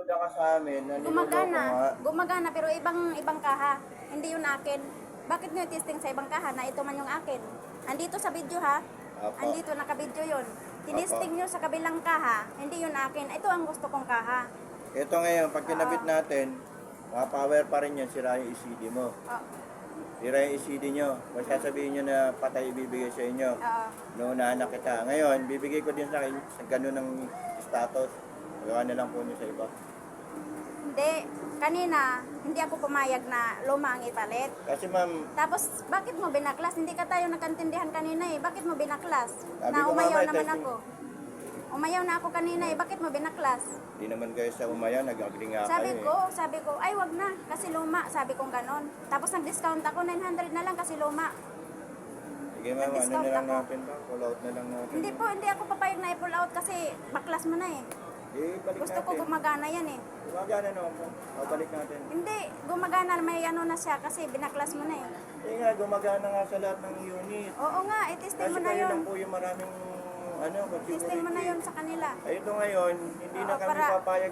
nagpunta ka sa amin, naniloloko Gumagana. nga. Gumagana pero ibang kaha. Hindi yun akin. Bakit nyo testing sa ibang kaha na ito man yung akin? Andito sa video ha. Apo. Andito naka-video yun. Tinesting nyo sa kabilang kaha, hindi yun akin. Ito ang gusto kong kaha. Ito ngayon, pag kinabit natin, power pa rin yan, sira yung ECD mo. Oh, Sira yung ECD nyo. Kung sasabihin nyo na patay ibibigay sa inyo. oo. Naunahan na kita. Ngayon, bibigay ko din sa akin sa ganun ng status. Gawa na lang po nyo sa iba. Hindi. Kanina, hindi ako pumayag na luma ang ipalit. Kasi ma'am, Tapos, bakit mo binaklas? Hindi ka tayo nagkantindihan kanina eh. Bakit mo binaklas? Sabi Na ko, umayaw mama, naman testing. ako. Umayaw na ako kanina eh. Bakit mo binaklas? di naman kayo sa umaya, nag-agree nga Sabi kayo ko, ay wag na, kasi luma. Sabi kong ganon. Tapos nag-discount ako, 900 na lang kasi luma. Sige ma'am, ano Nag-discount na lang ako. natin ba? Pull out na lang natin. Hindi po, hindi ako papayag na i-pull out kasi baklas mo na eh. Balik Gusto ko natin. gumagana yan eh. Gumagana naman po. Babalik natin. Hindi, gumagana, may ano na siya kasi binaklas mo na eh. Hindi nga, gumagana nga sa lahat ng unit. Oo nga, i-testing Kasi mo na kayo yun. lang po yung maraming Testing mo na yun sa kanila. Ay, ito ngayon, hindi na Oo, kami para- papayag